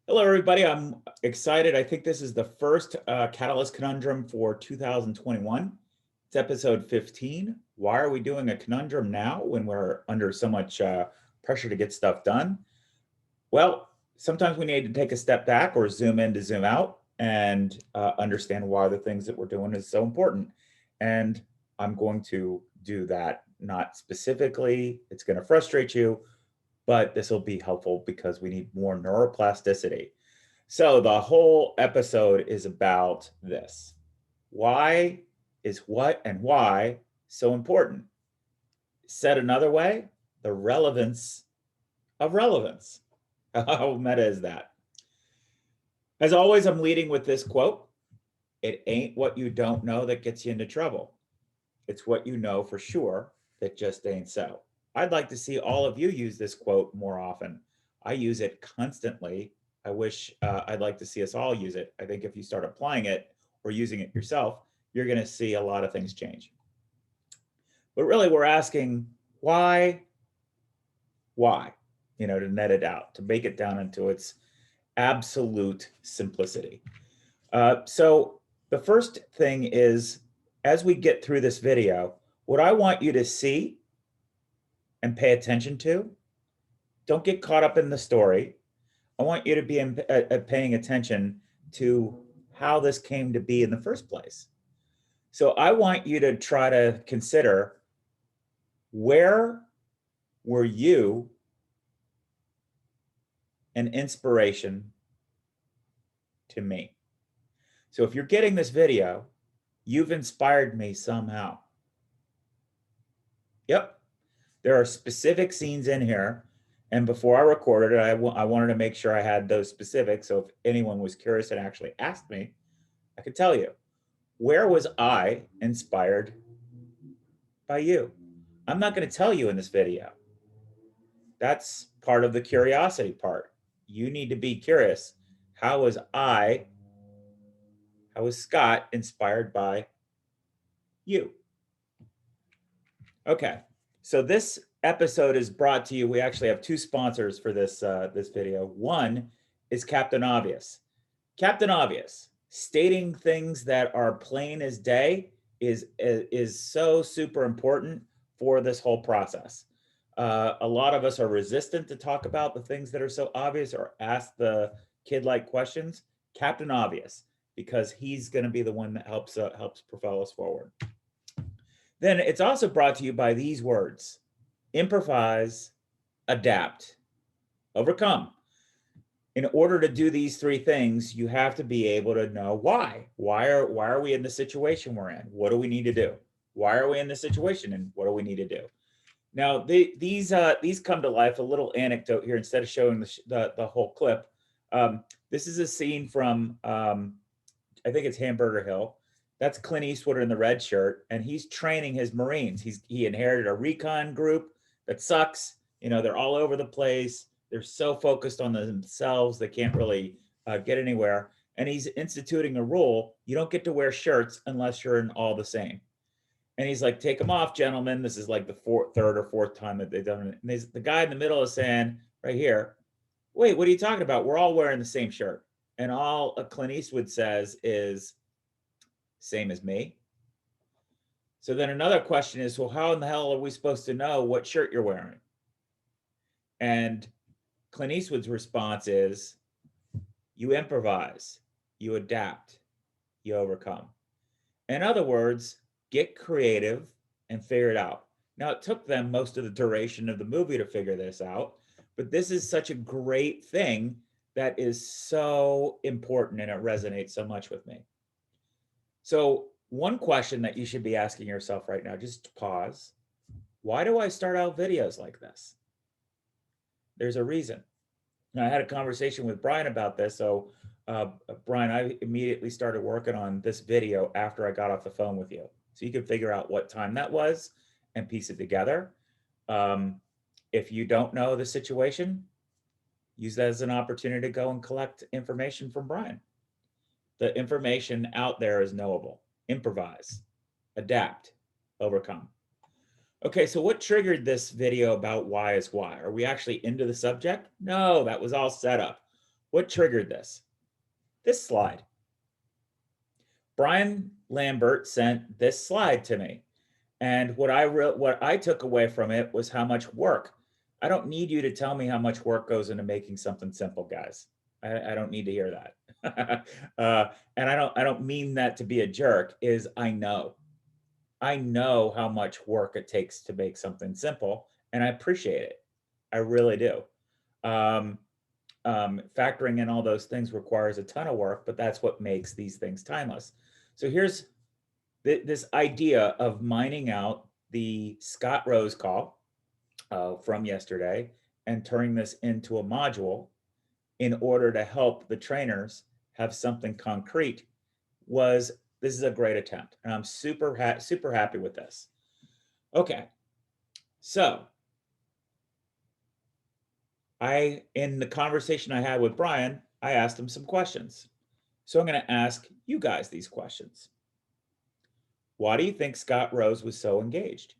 Hello, everybody. I'm excited. I think this is the first Catalyst Conundrum for 2021. It's episode 15. Why are we doing a conundrum now when we're under so much pressure to get stuff done? Well, sometimes we need to take a step back or zoom in to zoom out and understand why the things that we're doing is so important. And I'm going to do that, not specifically. It's going to frustrate you, but this will be helpful because we need more neuroplasticity. So the whole episode is about this. Why is what and why so important? Said another way, the relevance of relevance. How meta is that? As always, I'm leading with this quote. It ain't what you don't know that gets you into trouble. It's what you know for sure that just ain't so. I'd like to see all of you use this quote more often. I use it constantly. I wish I'd like to see us all use it. I think if you start applying it or using it yourself, you're going to see a lot of things change. But really, we're asking why, to net it out, to make it down into its absolute simplicity. So the first thing is, as we get through this video, what I want you to see and pay attention to, don't get caught up in the story. I want you to be paying attention to how this came to be in the first place. So I want you to try to consider, where were you an inspiration to me? So if you're getting this video, you've inspired me somehow. Yep. There are specific scenes in here. And before I recorded it, I wanted to make sure I had those specifics. So if anyone was curious and actually asked me, I could tell you. Where was I inspired by you? I'm not going to tell you in this video. That's part of the curiosity part. You need to be curious. How was Scott inspired by you? Okay, so this episode is brought to you. We actually have two sponsors for this video. One is Captain Obvious. Captain Obvious, stating things that are plain as day, is so super important for this whole process. A lot of us are resistant to talk about the things that are so obvious or ask the kid-like questions. Captain Obvious, because he's going to be the one that helps propel us forward. Then it's also brought to you by these words: improvise, adapt, overcome. In order to do these three things, you have to be able to know why. Why are we in the situation we're in? What do we need to do? Why are we in this situation, and what do we need to do? Now, these come to life. A little anecdote here, instead of showing the whole clip. This is a scene from, I think it's Hamburger Hill. That's Clint Eastwood in the red shirt, and he's training his Marines. He inherited a recon group that sucks. They're all over the place. They're so focused on themselves, they can't really get anywhere. And he's instituting a rule: you don't get to wear shirts unless you're in all the same. And he's like, take them off, gentlemen. This is like the third or fourth time that they've done it. And the guy in the middle is saying, right here, wait, what are you talking about? We're all wearing the same shirt. And all Clint Eastwood says is, same as me. So then another question is, well, how in the hell are we supposed to know what shirt you're wearing? And Clint Eastwood's response is, you improvise, you adapt, you overcome. In other words, get creative and figure it out. Now, it took them most of the duration of the movie to figure this out, but this is such a great thing that is so important, and it resonates so much with me. So one question that you should be asking yourself right now, just pause: why do I start out videos like this? There's a reason. Now, I had a conversation with Brian about this. So Brian, I immediately started working on this video after I got off the phone with you. So you can figure out what time that was and piece it together. If you don't know the situation, use that as an opportunity to go and collect information from Brian. The information out there is knowable. Improvise, adapt, overcome. Okay, so what triggered this video about why is why? Are we actually into the subject? No, that was all set up. What triggered this? This slide. Brian Lambert sent this slide to me. And what I took away from it was how much work. I don't need you to tell me how much work goes into making something simple, guys. I don't need to hear that. And I don't mean that to be a jerk. I know how much work it takes to make something simple, and I appreciate it. I really do. Um, Factoring in all those things requires a ton of work, but that's what makes these things timeless. So here's this idea of mining out the Scott Rose call from yesterday and turning this into a module in order to help the trainers have something concrete. This is a great attempt, and I'm super happy with this. Okay, so in the conversation I had with Brian, I asked him some questions. So I'm going to ask you guys these questions. Why do you think Scott Rose was so engaged?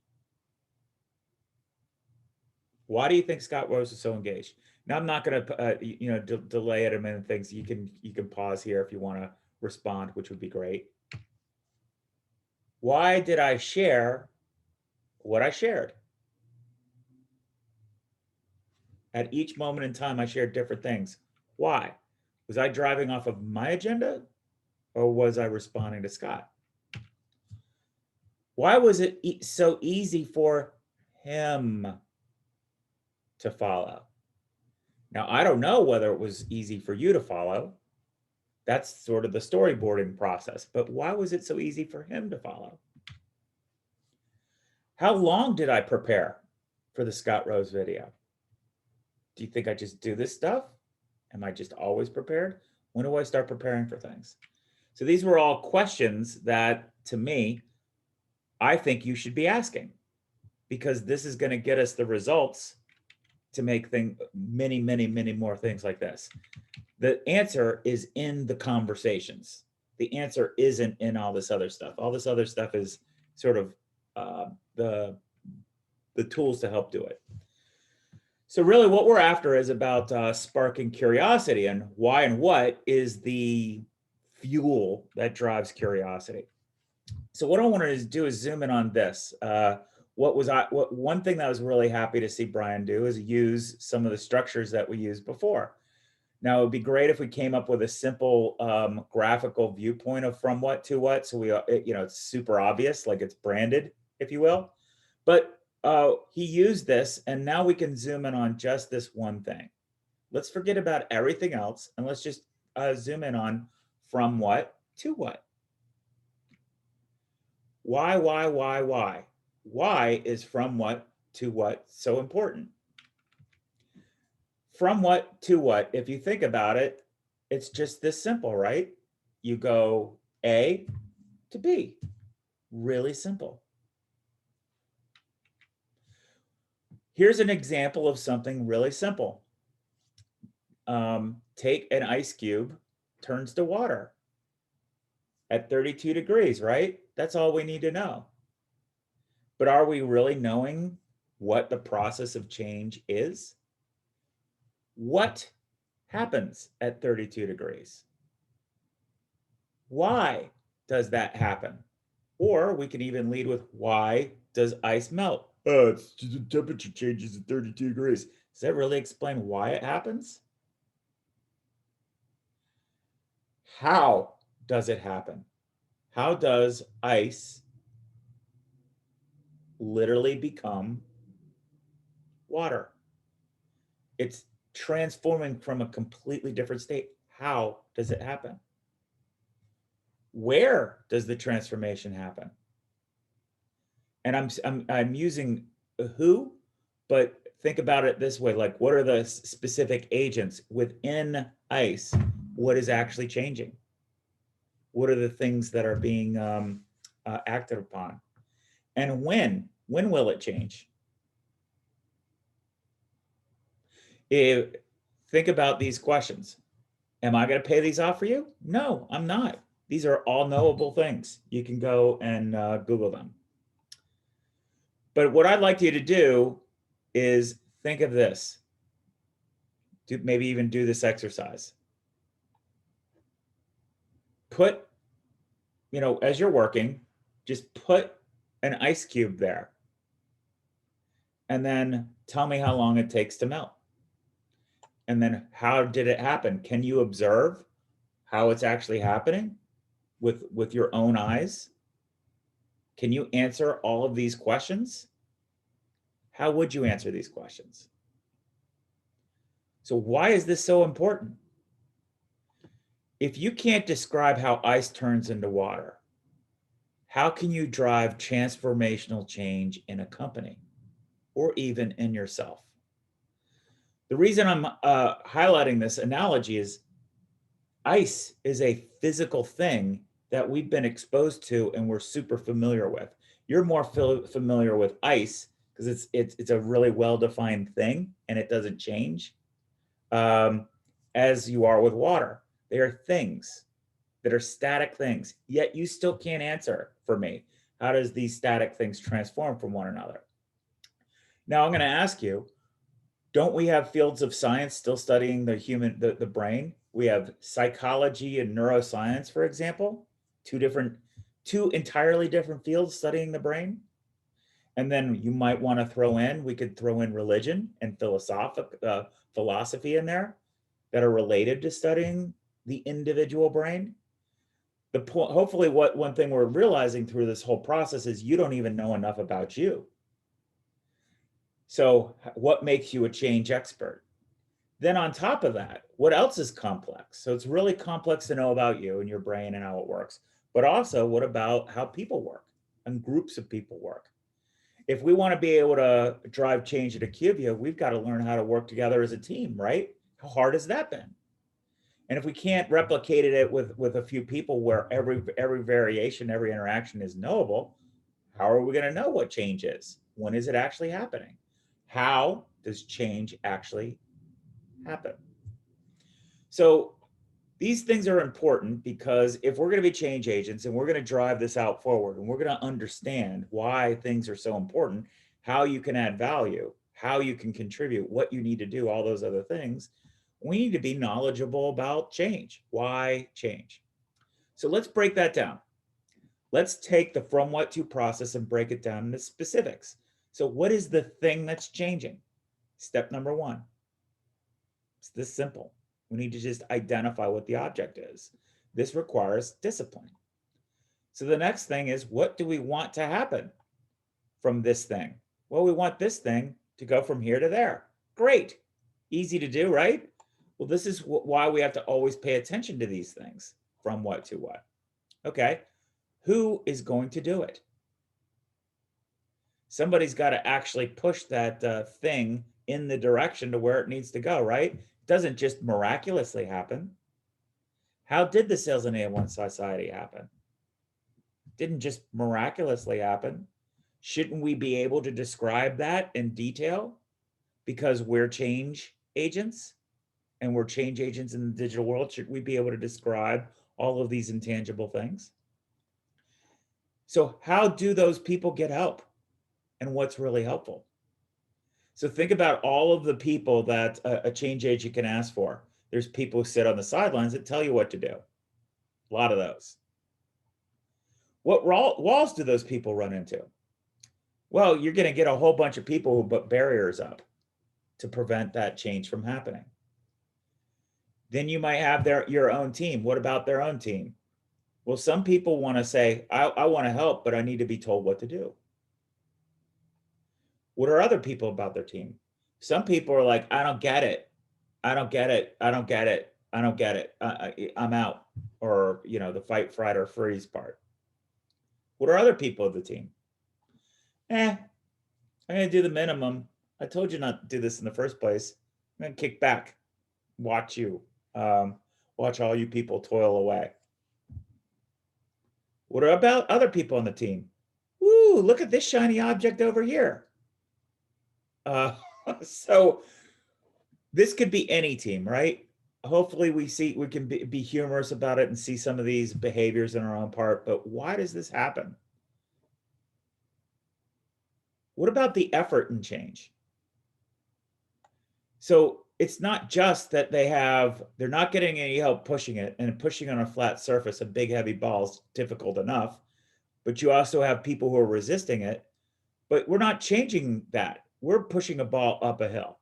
Why do you think Scott Rose was so engaged? Now I'm not going to delay it a minute. Things you can pause here if you want to respond, which would be great. Why did I share what I shared? At each moment in time, I shared different things. Why? Was I driving off of my agenda, or was I responding to Scott? Why was it so easy for him to follow? Now, I don't know whether it was easy for you to follow. That's sort of the storyboarding process. But why was it so easy for him to follow? How long did I prepare for the Scott Rose video? Do you think I just do this stuff? Am I just always prepared? When do I start preparing for things? So these were all questions that, to me, I think you should be asking, because this is going to get us the results to make many more things like this. The answer is in the conversations. The answer isn't in all this other stuff. All this other stuff is sort of the tools to help do it. So really what we're after is about sparking curiosity, and why and what is the fuel that drives curiosity. So what I wanted to do is zoom in on this. One thing that I was really happy to see Brian do is use some of the structures that we used before. Now, it would be great if we came up with a simple graphical viewpoint of from what to what. So it's super obvious, like it's branded, if you will. But he used this, and now we can zoom in on just this one thing. Let's forget about everything else, and let's just zoom in on from what to what. Why? Why is from what to what so important? From what to what, if you think about it, it's just this simple, right? You go A to B. Really simple. Here's an example of something really simple. Take an ice cube, turns to water at 32 degrees, right? That's all we need to know. But are we really knowing what the process of change is? What happens at 32 degrees? Why does that happen? Or we can even lead with, why does ice melt? It's just the temperature changes at 32 degrees. Does that really explain why it happens? How does it happen? How does ice literally become water? It's transforming from a completely different state. How does it happen? Where does the transformation happen? And I'm using who, but think about it this way: like, what are the specific agents within ice? What is actually changing? What are the things that are being acted upon? And when will it change? Think about these questions. Am I going to pay these off for you? No, I'm not. These are all knowable things. You can go and Google them. But what I'd like you to do is think of this. Maybe even do this exercise. put, as you're working, just put an ice cube there and then tell me how long it takes to melt. And then how did it happen? Can you observe how it's actually happening with your own eyes? Can you answer all of these questions? How would you answer these questions? So why is this so important? If you can't describe how ice turns into water, how can you drive transformational change in a company or even in yourself? The reason I'm highlighting this analogy is ice is a physical thing that we've been exposed to and we're super familiar with. You're more familiar with ice because it's a really well-defined thing and it doesn't change, as you are with water. They are things that are static things, yet you still can't answer for me. How does these static things transform from one another? Now I'm going to ask you, don't we have fields of science still studying the brain? We have psychology and neuroscience, for example, two entirely different fields studying the brain. And then you might want to we could throw in religion and philosophy in there that are related to studying the individual brain. Hopefully one thing we're realizing through this whole process is you don't even know enough about you. So what makes you a change expert? Then on top of that, what else is complex? So it's really complex to know about you and your brain and how it works. But also, what about how people work and groups of people work? If we want to be able to drive change at Acuvia, we've got to learn how to work together as a team, right? How hard has that been? And if we can't replicate it with a few people where every variation, every interaction is knowable, how are we going to know what change is? When is it actually happening? How does change actually happen? So these things are important because if we're going to be change agents and we're going to drive this out forward and we're going to understand why things are so important, how you can add value, how you can contribute, what you need to do, all those other things, we need to be knowledgeable about change. Why change? So let's break that down. Let's take the from what to process and break it down into specifics. So what is the thing that's changing? Step number one. It's this simple. We need to just identify what the object is. This requires discipline. So the next thing is, what do we want to happen from this thing? Well, we want this thing to go from here to there. Great. Easy to do, right? Well, this is why we have to always pay attention to these things. From what to what. Okay. Who is going to do it? Somebody's got to actually push that thing in the direction to where it needs to go, right? It doesn't just miraculously happen. How did the Sales Enablement Society happen? It didn't just miraculously happen. Shouldn't we be able to describe that in detail? Because we're change agents and we're change agents in the digital world. Should we be able to describe all of these intangible things? So how do those people get help? And what's really helpful? So think about all of the people that a change agent can ask for. There's people who sit on the sidelines that tell you what to do. A lot of those. What walls do those people run into? Well, you're going to get a whole bunch of people who put barriers up to prevent that change from happening. Then you might have your own team. What about their own team? Well, some people want to say, I want to help, but I need to be told what to do. What are other people about their team? Some people are like, I don't get it. I don't get it. I don't get it. I don't get it. I'm out. Or, the fight, fright, or freeze part. What are other people of the team? I'm going to do the minimum. I told you not to do this in the first place. I'm going to kick back, watch you, watch all you people toil away. What about other people on the team? Woo, look at this shiny object over here. So this could be any team, right? Hopefully we can be humorous about it and see some of these behaviors in our own part, but why does this happen? What about the effort and change? So it's not just that they're not getting any help pushing it, and pushing on a flat surface, a big heavy ball is difficult enough, but you also have people who are resisting it, but we're not changing that. We're pushing a ball up a hill.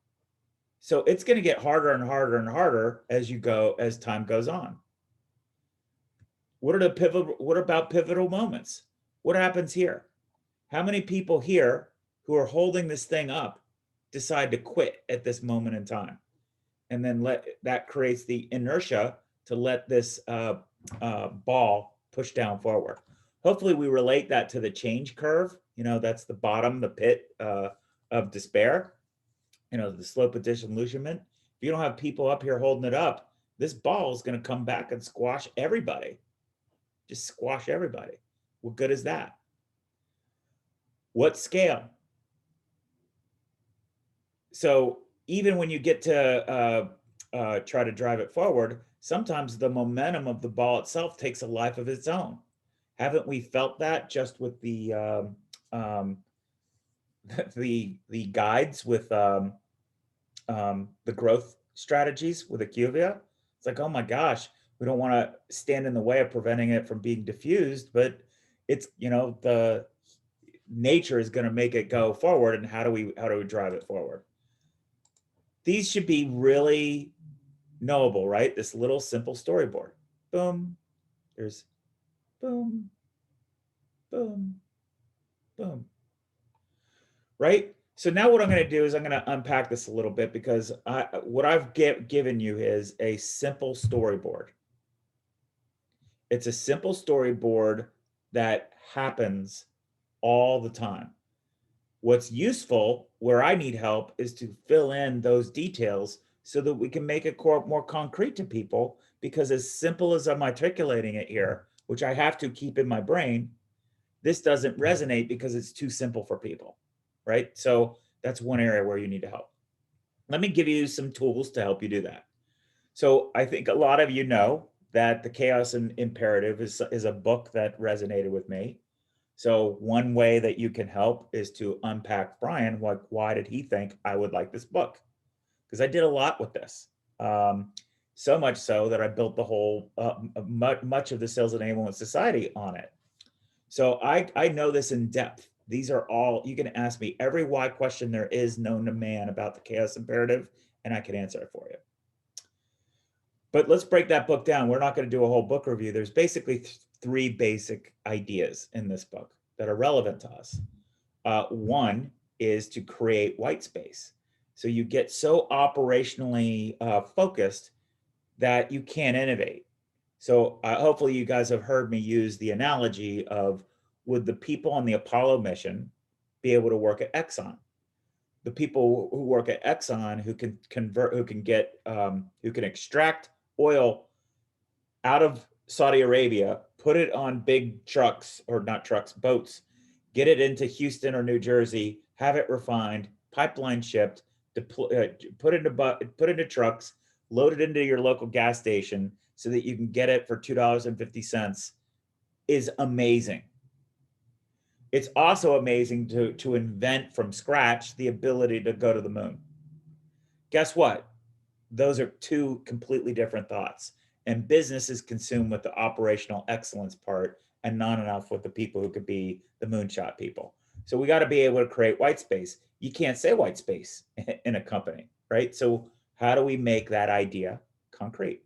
So it's going to get harder and harder and harder as time goes on. What about pivotal moments? What happens here? How many people here who are holding this thing up decide to quit at this moment in time? And then that creates the inertia to let this ball push down forward. Hopefully we relate that to the change curve. That's the bottom, the pit of despair, the slope of disillusionment. If you don't have people up here holding it up, this ball is going to come back and squash everybody. Just squash everybody. What good is that? What scale? So even when you get to try to drive it forward, sometimes the momentum of the ball itself takes a life of its own. Haven't we felt that just with the the guides with the growth strategies with Acuvia? It's like, oh my gosh, we don't want to stand in the way of preventing it from being diffused, but it's, the nature is going to make it go forward, and how do we drive it forward? These should be really knowable, right? This little simple storyboard. Boom, there's boom, boom, boom. Right? So now what I'm going to do is I'm going to unpack this a little bit, because what I've given you is a simple storyboard. It's a simple storyboard that happens all the time. What's useful, where I need help, is to fill in those details so that we can make it more concrete to people, because as simple as I'm articulating it here, which I have to keep in my brain, this doesn't resonate because it's too simple for people, right? So that's one area where you need to help. Let me give you some tools to help you do that. So I think a lot of you know that The Chaos Imperative is a book that resonated with me. So one way that you can help is to unpack Brian. Why did he think I would like this book? Because I did a lot with this. So much so that I built the whole, much of the Sales Enablement Society on it. So I know this in depth. These are all, you can ask me every why question there is known to man about the Chaos Imperative, and I can answer it for you. But let's break that book down. We're not going to do a whole book review. There's basically three basic ideas in this book that are relevant to us. One is to create white space. So you get so operationally focused that you can't innovate. So hopefully you guys have heard me use the analogy of, would the people on the Apollo mission be able to work at Exxon? The people who work at Exxon, who can convert, who can extract oil out of Saudi Arabia, put it on big trucks, or not trucks, boats, get it into Houston or New Jersey, have it refined, pipeline shipped, put into trucks, load it into your local gas station so that you can get it for $2.50, is amazing. It's also amazing to invent from scratch the ability to go to the moon. Guess what? Those are two completely different thoughts. And business is consumed with the operational excellence part, and not enough with the people who could be the moonshot people. So we got to be able to create white space. You can't say white space in a company, right? So how do we make that idea concrete?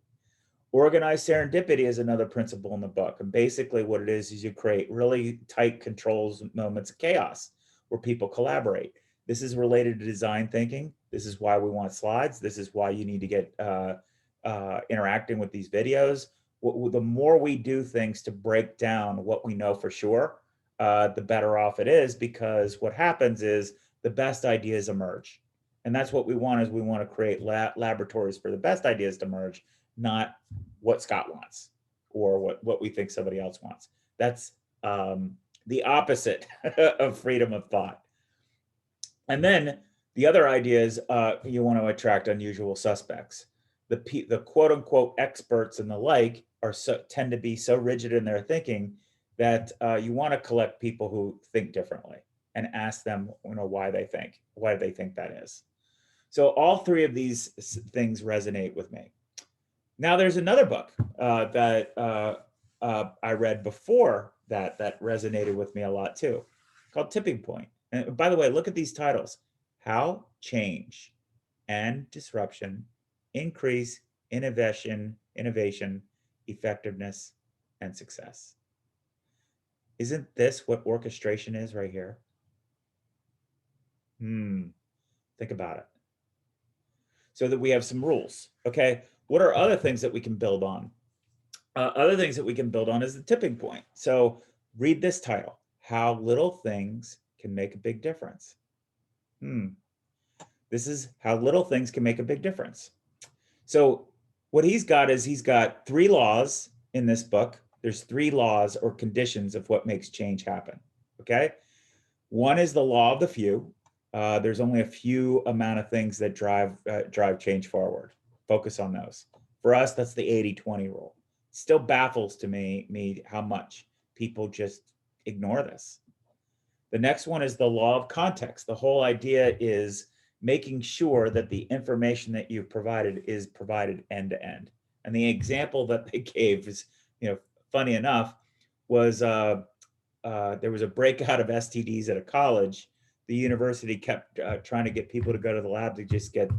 Organized serendipity is another principle in the book. And basically what it is you create really tight controls, moments of chaos where people collaborate. This is related to design thinking. This is why we want slides. This is why you need to get interacting with these videos. The more we do things to break down what we know for sure, the better off it is, because what happens is the best ideas emerge. And that's what we want, is we want to create laboratories for the best ideas to emerge, not what Scott wants or what we think somebody else wants. That's the opposite of freedom of thought. And then the other idea is you want to attract unusual suspects. The quote unquote experts and the like tend to be so rigid in their thinking that you want to collect people who think differently and ask them, why do they think that is. So all three of these things resonate with me. Now there's another book that I read before that resonated with me a lot too, called Tipping Point. And by the way, look at these titles: How Change and Disruption Increase Innovation, Effectiveness, and Success. Isn't this what orchestration is right here? Think about it. So that we have some rules. Okay, what are other things that we can build on? Other things that we can build on is the tipping point. So read this title: How Little Things Can Make a Big Difference. This is how little things can make a big difference. So what he's got is he's got 3 laws in this book. There's 3 laws or conditions of what makes change happen. Okay. One is the law of the few. There's only a few amount of things that drive change forward. Focus on those. For us, that's the 80-20 rule. Still baffles to me how much people just ignore this. The next one is the law of context. The whole idea is making sure that the information that you've provided is provided end to end. And the example that they gave is, funny enough, was there was a breakout of STDs at a college. The university kept trying to get people to go to the lab to just get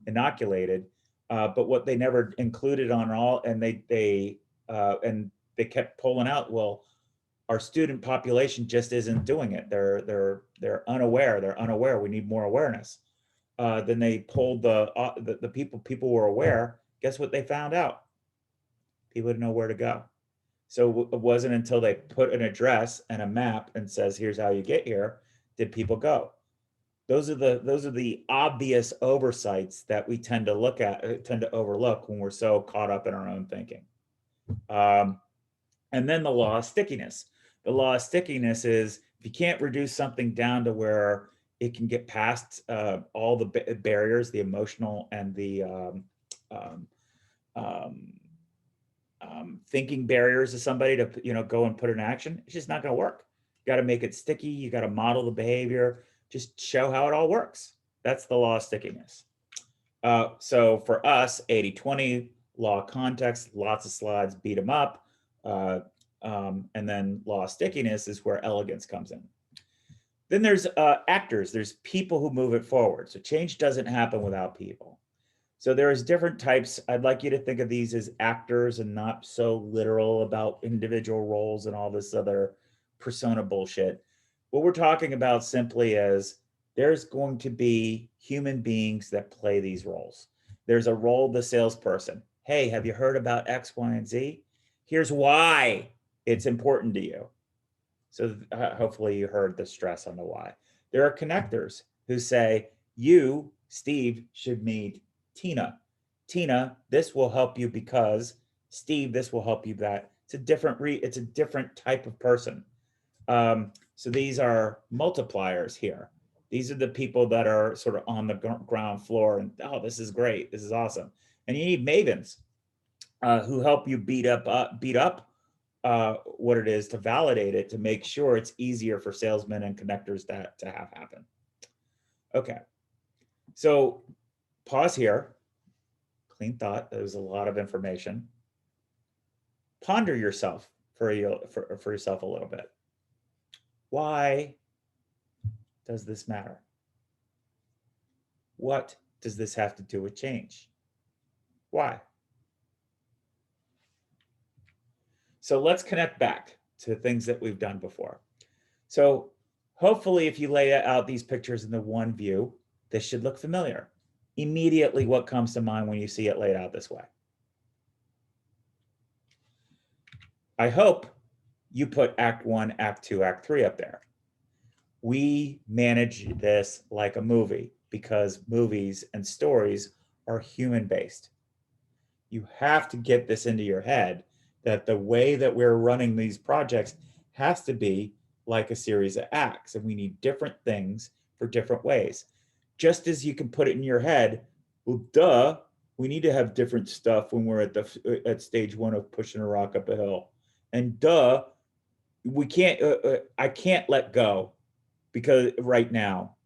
inoculated. But what they never included on all, and they kept pulling out, well, our student population just isn't doing it. They're unaware. They're unaware. We need more awareness. Then they pulled the people were aware. Guess what they found out? People didn't know where to go. So it wasn't until they put an address and a map and says, here's how you get here, did people go. Those are the obvious oversights that we tend to overlook when we're so caught up in our own thinking. And then the law of stickiness. The law of stickiness is if you can't reduce something down to where it can get past all the barriers, the emotional and the thinking barriers of somebody to go and put in action, it's just not going to work. You got to make it sticky. You got to model the behavior. Just show how it all works. That's the law of stickiness. So for us, 80-20, law of context, lots of slides, beat them up. And then law of stickiness is where elegance comes in. Then there's actors. There's people who move it forward. So change doesn't happen without people. So there's different types. I'd like you to think of these as actors and not so literal about individual roles and all this other persona bullshit. What we're talking about simply is there's going to be human beings that play these roles. There's a role, the salesperson. Hey, have you heard about X, Y, and Z? Here's why it's important to you. So hopefully you heard the stress on the why. There are connectors who say, you, Steve, should meet Tina. Tina, this will help you because Steve, this will help you that. It's a different type of person. So these are multipliers here. These are the people that are sort of on the ground floor and, oh, this is great. This is awesome. And you need mavens who help you beat up what it is, to validate it, to make sure it's easier for salesmen and connectors to have happen. Okay. So pause here. Clean thought. There's a lot of information. Ponder yourself for yourself a little bit. Why does this matter? What does this have to do with change? Why? So let's connect back to things that we've done before. So hopefully if you lay out these pictures in the one view, this should look familiar. Immediately, what comes to mind when you see it laid out this way? I hope you put Act 1, Act 2, Act 3 up there. We manage this like a movie because movies and stories are human-based. You have to get this into your head that the way that we're running these projects has to be like a series of acts, and we need different things for different ways. Just as you can put it in your head, well, duh, we need to have different stuff when we're at stage 1 of pushing a rock up a hill. And duh, we can't, I can't let go because right now,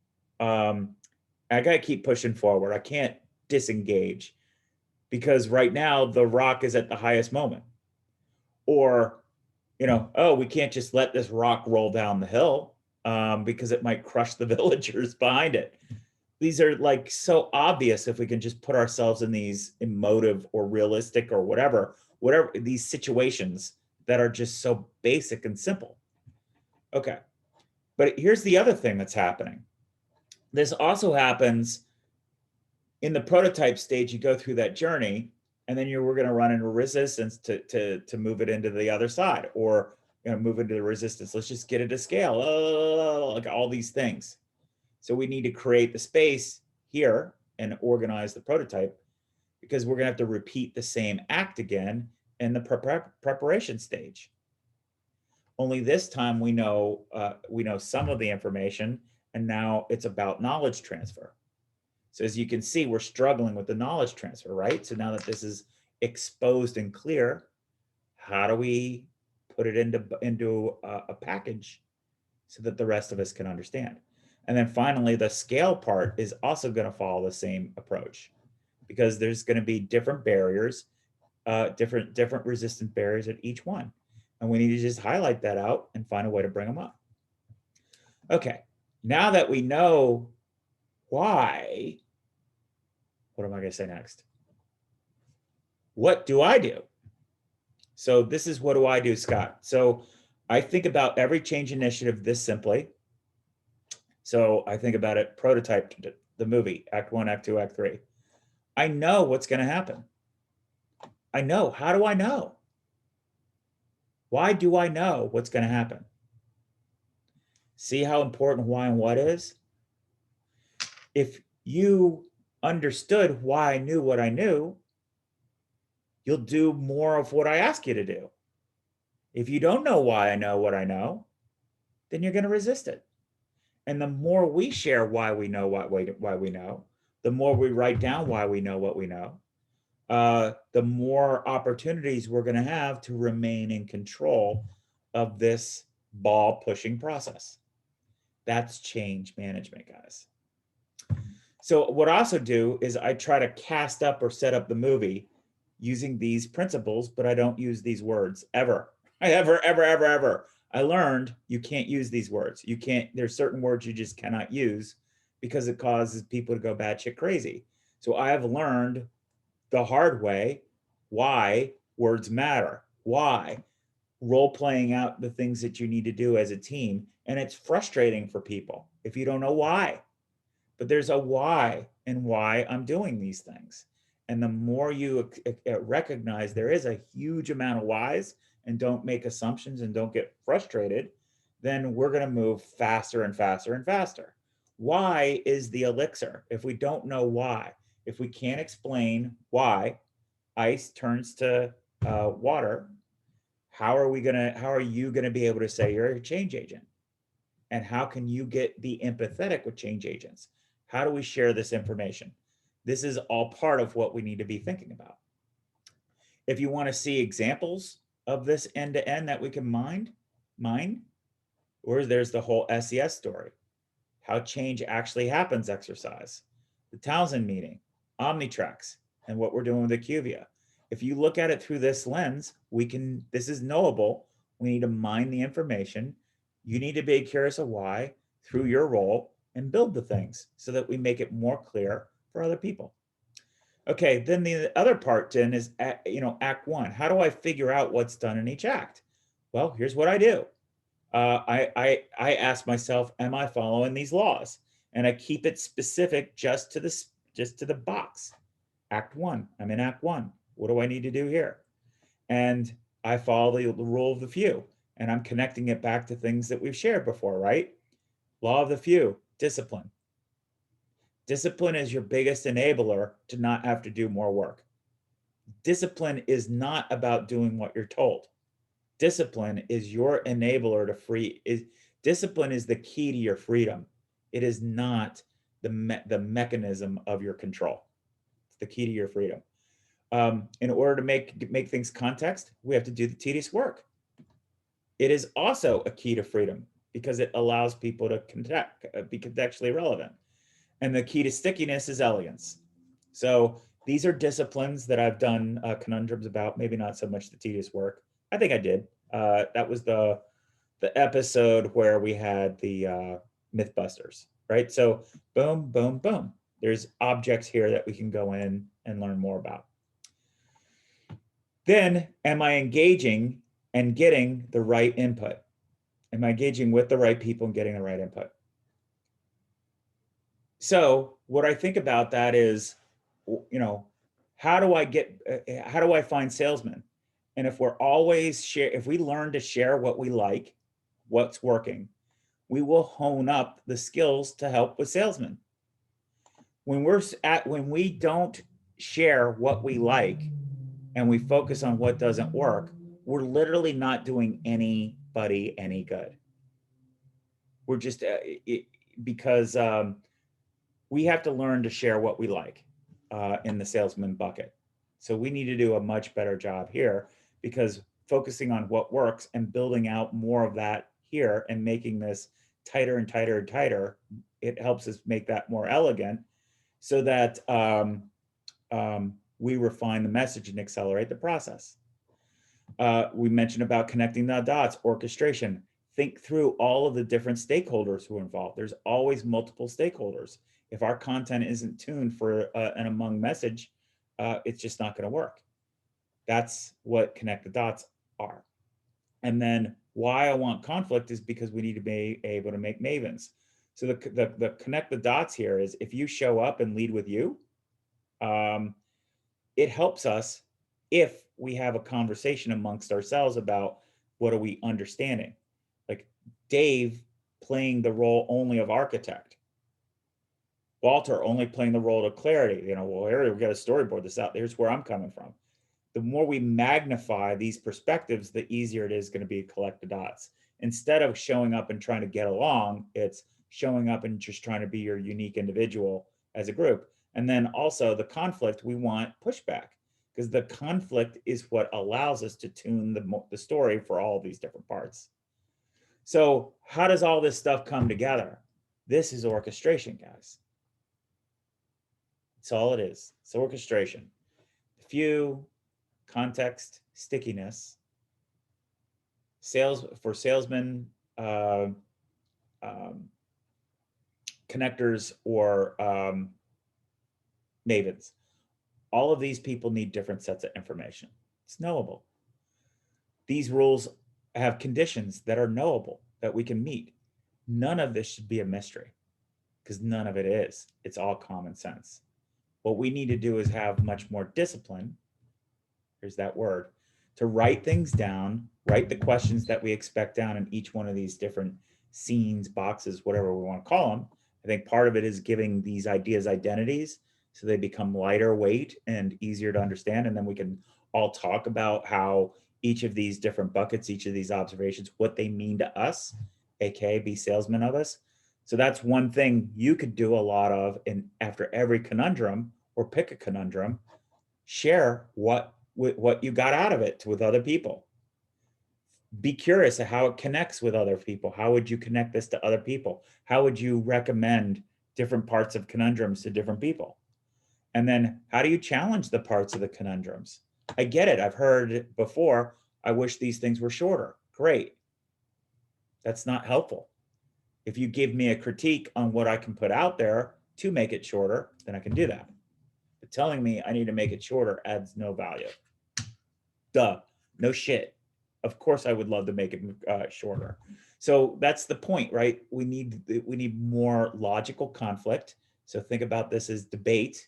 I got to keep pushing forward. I can't disengage because right now the rock is at the highest moment. Or, oh, we can't just let this rock roll down the hill because it might crush the villagers behind it. These are like so obvious if we can just put ourselves in these emotive or realistic or whatever these situations that are just so basic and simple. Okay. But here's the other thing that's happening. This also happens in the prototype stage. You go through that journey, and then we're going to run into resistance to move it into the other side, or move into the resistance. Let's just get it to scale. Like all these things. So we need to create the space here and organize the prototype, because we're going to have to repeat the same act again in the preparation stage. Only this time we know some of the information, and now it's about knowledge transfer. So as you can see, we're struggling with the knowledge transfer, right? So now that this is exposed and clear, how do we put it into a package so that the rest of us can understand? And then finally, the scale part is also going to follow the same approach, because there's going to be different barriers, different resistant barriers at each one. And we need to just highlight that out and find a way to bring them up. Okay, now that we know why, what am I going to say next? What do I do? So this is what do I do, Scott? So I think about every change initiative this simply. So I think about it, prototype the movie, act 1, act 2, act 3. I know what's going to happen. I know. How do I know? Why do I know what's going to happen? See how important why and what is? If you understood why I knew what I knew, you'll do more of what I ask you to do. If you don't know why I know what I know, then you're going to resist it. And the more we share why we know why we know, the more we write down why we know what we know, the more opportunities we're going to have to remain in control of this ball pushing process. That's change management, guys. So what I also do is I try to cast up or set up the movie using these principles, but I don't use these words ever. Ever. I learned you can't use these words. You can't, there's certain words you just cannot use because it causes people to go batshit crazy. So I have learned the hard way why words matter, why role playing out the things that you need to do as a team. And it's frustrating for people if you don't know why. But there's a why and why I'm doing these things. And the more you recognize there is a huge amount of whys and don't make assumptions and don't get frustrated, then we're going to move faster and faster and faster. Why is the elixir? If we don't know why, if we can't explain why ice turns to water, how are you going to be able to say you're a change agent? And how can you be empathetic with change agents? How do we share this information? This is all part of what we need to be thinking about. If you want to see examples of this end-to-end that we can mine, or there's the whole SES story, how change actually happens exercise, the Townsend meeting, Omnitracks, and what we're doing with Acuvia. If you look at it through this lens, this is knowable. We need to mine the information. You need to be curious of why through your role and build the things so that we make it more clear for other people. Okay, then the other part then is, act 1. How do I figure out what's done in each act? Well, here's what I do. I ask myself, am I following these laws? And I keep it specific just to the box. Act 1. I'm in act 1. What do I need to do here? And I follow the rule of the few, and I'm connecting it back to things that we've shared before, right? Law of the few, discipline. Discipline is your biggest enabler to not have to do more work. Discipline is not about doing what you're told. Discipline is your enabler to discipline is the key to your freedom. It is not the mechanism of your control. It's the key to your freedom. In order to make things context, we have to do the tedious work. It is also a key to freedom because it allows people to be contextually relevant. And the key to stickiness is elegance. So these are disciplines that I've done conundrums about, maybe not so much the tedious work. I think I did. That was the episode where we had the Mythbusters, right? So boom, boom, boom. There's objects here that we can go in and learn more about. Then, am I engaging and getting the right input? Am I engaging with the right people and getting the right input? So what I think about that is, how do I find salesmen? And if we're always if we learn to share what we like, what's working, we will hone up the skills to help with salesmen. When we don't share what we like and we focus on what doesn't work, we're literally not doing anybody any good. We're just because we have to learn to share what we like in the salesman bucket. So we need to do a much better job here, because focusing on what works and building out more of that here and making this tighter and tighter and tighter, it helps us make that more elegant, so that we refine the message and accelerate the process. We mentioned about connecting the dots, orchestration. Think through all of the different stakeholders who are involved. There's always multiple stakeholders. If our content isn't tuned for an among message, it's just not going to work. That's what connect the dots are. And then why I want conflict is because we need to be able to make mavens. So the connect the dots here is, if you show up and lead with you, it helps us if we have a conversation amongst ourselves about what are we understanding. Like Dave playing the role only of architect, Walter only playing the role of clarity. Well, here we got a storyboard this out. Here's where I'm coming from. The more we magnify these perspectives, the easier it is going to be to collect the dots. Instead of showing up and trying to get along, it's showing up and just trying to be your unique individual as a group. And then also the conflict, we want pushback, because the conflict is what allows us to tune the story for all of these different parts. So how does all this stuff come together? This is orchestration, guys. That's all it is. It's orchestration. Few, context, stickiness, salesmen, connectors, or mavens. All of these people need different sets of information. It's knowable. These rules have conditions that are knowable, that we can meet. None of this should be a mystery, because none of it is. It's all common sense. What we need to do is have much more discipline, here's that word, to write things down, write the questions that we expect down in each one of these different scenes, boxes, whatever we want to call them. I think part of it is giving these ideas identities, so they become lighter weight and easier to understand. And then we can all talk about how each of these different buckets, each of these observations, what they mean to us, aka be salesmen of us. So that's one thing you could do a lot of. And after every conundrum, or pick a conundrum, share what you got out of it with other people. Be curious of how it connects with other people. How would you connect this to other people? How would you recommend different parts of conundrums to different people? And then how do you challenge the parts of the conundrums? I get it. I've heard it before. I wish these things were shorter. Great. That's not helpful. If you give me a critique on what I can put out there to make it shorter, then I can do that. But telling me I need to make it shorter adds no value. Duh. No shit. Of course I would love to make it shorter. So that's the point, right? We need more logical conflict. So think about this as debate.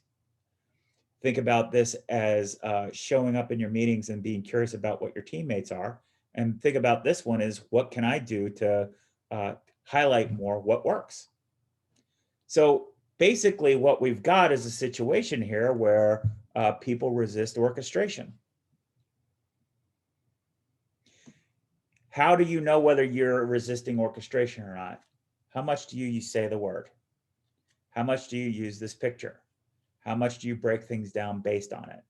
Think about this as showing up in your meetings and being curious about what your teammates are. And think about this one as, what can I do to highlight more what works? So basically what we've got is a situation here where people resist orchestration. How do you know whether you're resisting orchestration or not? How much do you say the word? How much do you use this picture? How much do you break things down based on it?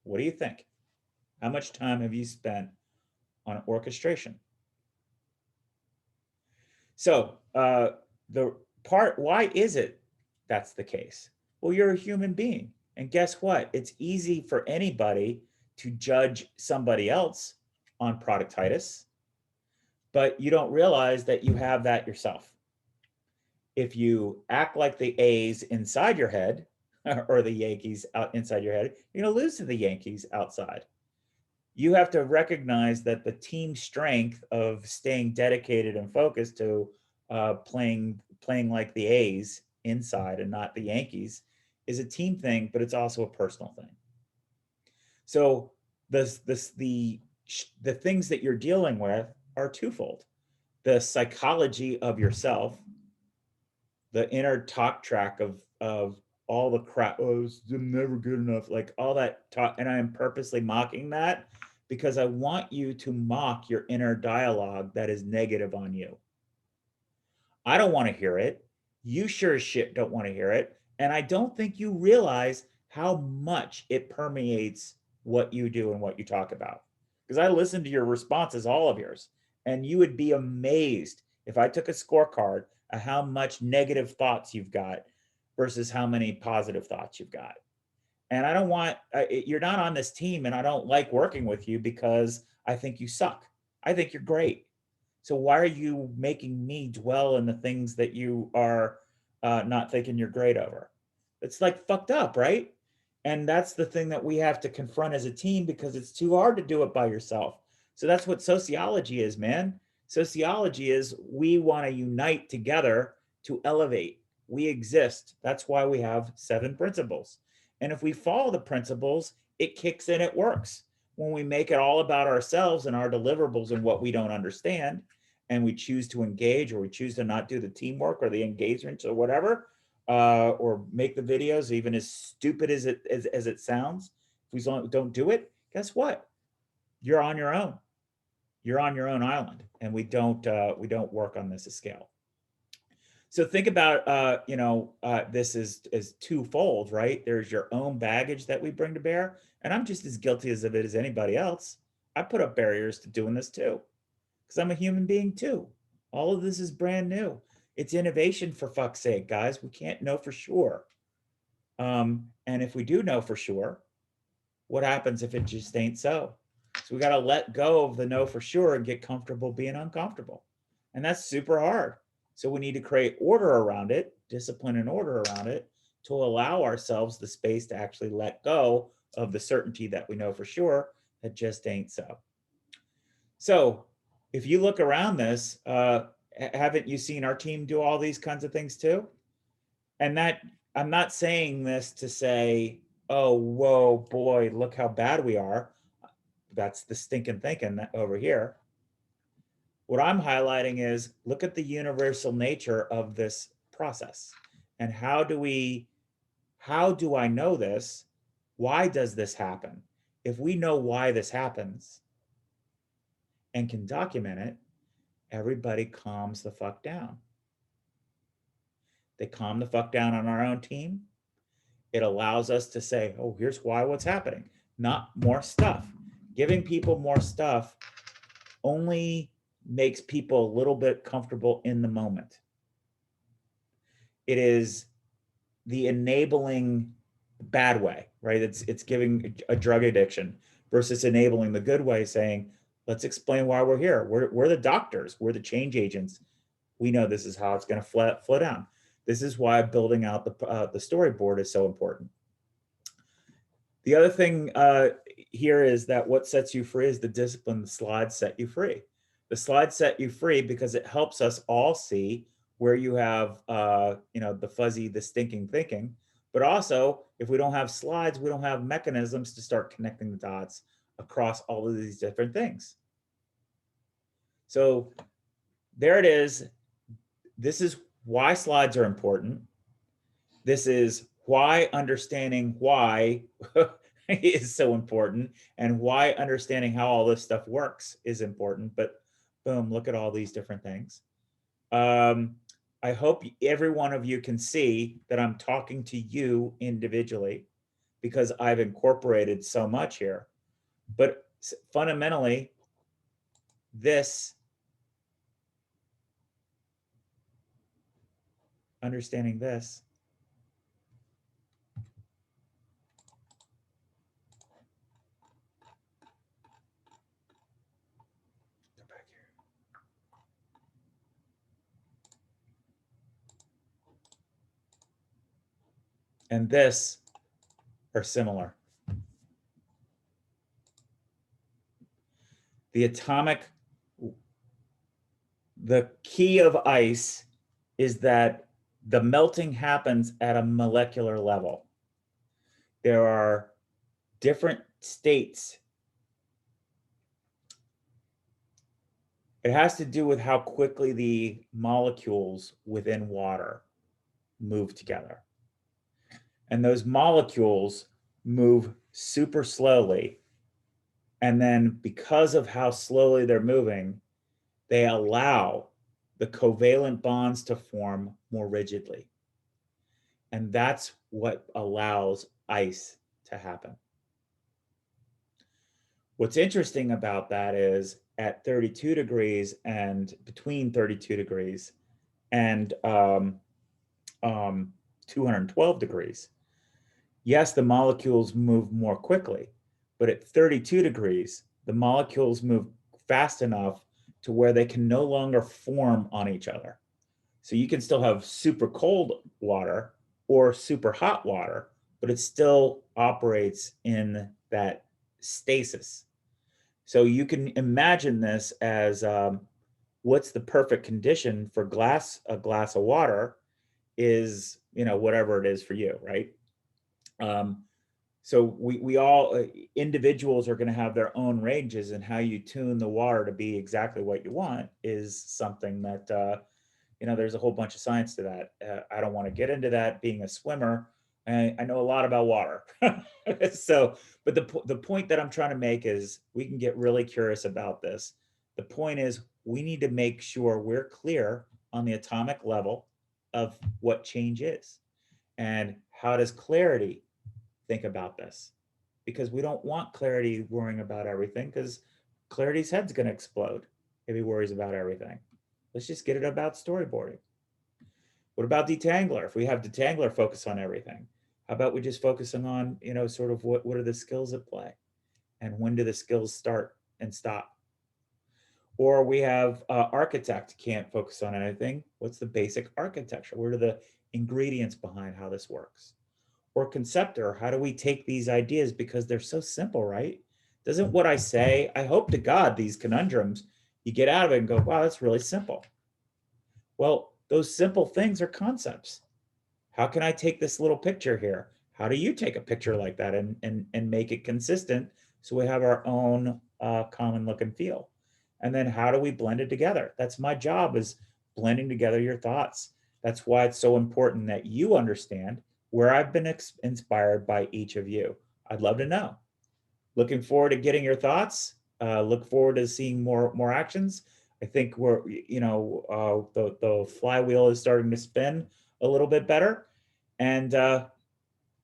What do you think? How much time have you spent on orchestration? So the Why is it that's the case? Well, you're a human being. And guess what? It's easy for anybody to judge somebody else on productitis, but you don't realize that you have that yourself. If you act like the A's inside your head or the Yankees out inside your head, you're going to lose to the Yankees outside. You have to recognize that the team strength of staying dedicated and focused to playing like the A's inside and not the Yankees is a team thing, but it's also a personal thing. So the things that you're dealing with are twofold: the psychology of yourself, the inner talk track of all the crap. Oh, I'm never good enough. Like all that talk, and I am purposely mocking that because I want you to mock your inner dialogue that is negative on you. I don't want to hear it. You sure as shit don't want to hear it. And I don't think you realize how much it permeates what you do and what you talk about. Because I listened to your responses, all of yours, and you would be amazed if I took a scorecard of how much negative thoughts you've got versus how many positive thoughts you've got. And I don't want, you're not on this team, and I don't like working with you because I think you suck. I think you're great. So why are you making me dwell in the things that you are not thinking you're great over? It's like fucked up, right? And that's the thing that we have to confront as a team because it's too hard to do it by yourself. So that's what sociology is, man. Sociology is we want to unite together to elevate. We exist. That's why we have 7 principles. And if we follow the principles, it kicks in, it works. When we make it all about ourselves and our deliverables and what we don't understand, and we choose to engage or we choose to not do the teamwork or the engagements or whatever, or make the videos even as stupid as it sounds, if we don't do it, guess what? You're on your own. You're on your own island, and we don't work on this scale. So think about this is twofold, right? There's your own baggage that we bring to bear, and I'm just as guilty of it as anybody else. I put up barriers to doing this too, because I'm a human being too. All of this is brand new. It's innovation, for fuck's sake, guys. We can't know for sure. And if we do know for sure, what happens if it just ain't so? So we got to let go of the know for sure and get comfortable being uncomfortable. And that's super hard. So we need to create order around it, discipline and order around it to allow ourselves the space to actually let go of the certainty that we know for sure that just ain't so. So if you look around this, haven't you seen our team do all these kinds of things too? And that I'm not saying this to say, oh, whoa, boy, look how bad we are. That's the stinking thinking over here. What I'm highlighting is look at the universal nature of this process. And how do I know this? Why does this happen? If we know why this happens and can document it, everybody calms the fuck down. They calm the fuck down on our own team. It allows us to say, oh, here's why what's happening, not more stuff. Giving people more stuff only makes people a little bit comfortable in the moment. It is the enabling bad way, right? It's giving a drug addiction versus enabling the good way, saying, let's explain why we're here. We're the doctors. We're the change agents. We know this is how it's going to flow down. This is why building out the storyboard is so important. The other thing here is that what sets you free is the discipline. The slides set you free. The slides set you free because it helps us all see where you have, the fuzzy, the stinking thinking. But also, if we don't have slides, we don't have mechanisms to start connecting the dots across all of these different things. So there it is. This is why slides are important. This is why understanding why is so important, and why understanding how all this stuff works is important. But boom, look at all these different things. I hope every one of you can see that I'm talking to you individually because I've incorporated so much here. But fundamentally, this understanding this. Go back here. And this are similar. The key of ice is that the melting happens at a molecular level. There are different states. It has to do with how quickly the molecules within water move together. And those molecules move super slowly. And then because of how slowly they're moving, they allow the covalent bonds to form more rigidly. And that's what allows ice to happen. What's interesting about that is at 32 degrees and between 32 degrees and 212 degrees, yes, the molecules move more quickly, but at 32 degrees, the molecules move fast enough to where they can no longer form on each other. So you can still have super cold water or super hot water, but it still operates in that stasis. So you can imagine this as what's the perfect condition for a glass of water is, whatever it is for you, right? So we all individuals are going to have their own ranges, and how you tune the water to be exactly what you want is something that there's a whole bunch of science to that. I don't want to get into that. Being a swimmer, I know a lot about water. So, but the point that I'm trying to make is we can get really curious about this. The point is we need to make sure we're clear on the atomic level of what change is, and how does clarity think about this, because we don't want clarity worrying about everything, because clarity's head's going to explode if he worries about everything. Let's just get it about storyboarding. What about detangler? If we have detangler focus on everything, how about we just focusing on, sort of what are the skills at play, and when do the skills start and stop? Or we have architect can't focus on anything. What's the basic architecture? What are the ingredients behind how this works? Or conceptor, how do we take these ideas, because they're so simple, right? Doesn't what I say, I hope to God these conundrums, you get out of it and go, wow, that's really simple. Well, those simple things are concepts. How can I take this little picture here? How do you take a picture like that and make it consistent, so we have our own common look and feel? And then how do we blend it together? That's my job, is blending together your thoughts. That's why it's so important that you understand where I've been inspired by each of you. I'd love to know. Looking forward to getting your thoughts. Look forward to seeing more actions. I think the flywheel is starting to spin a little bit better, and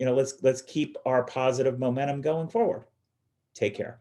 let's keep our positive momentum going forward. Take care.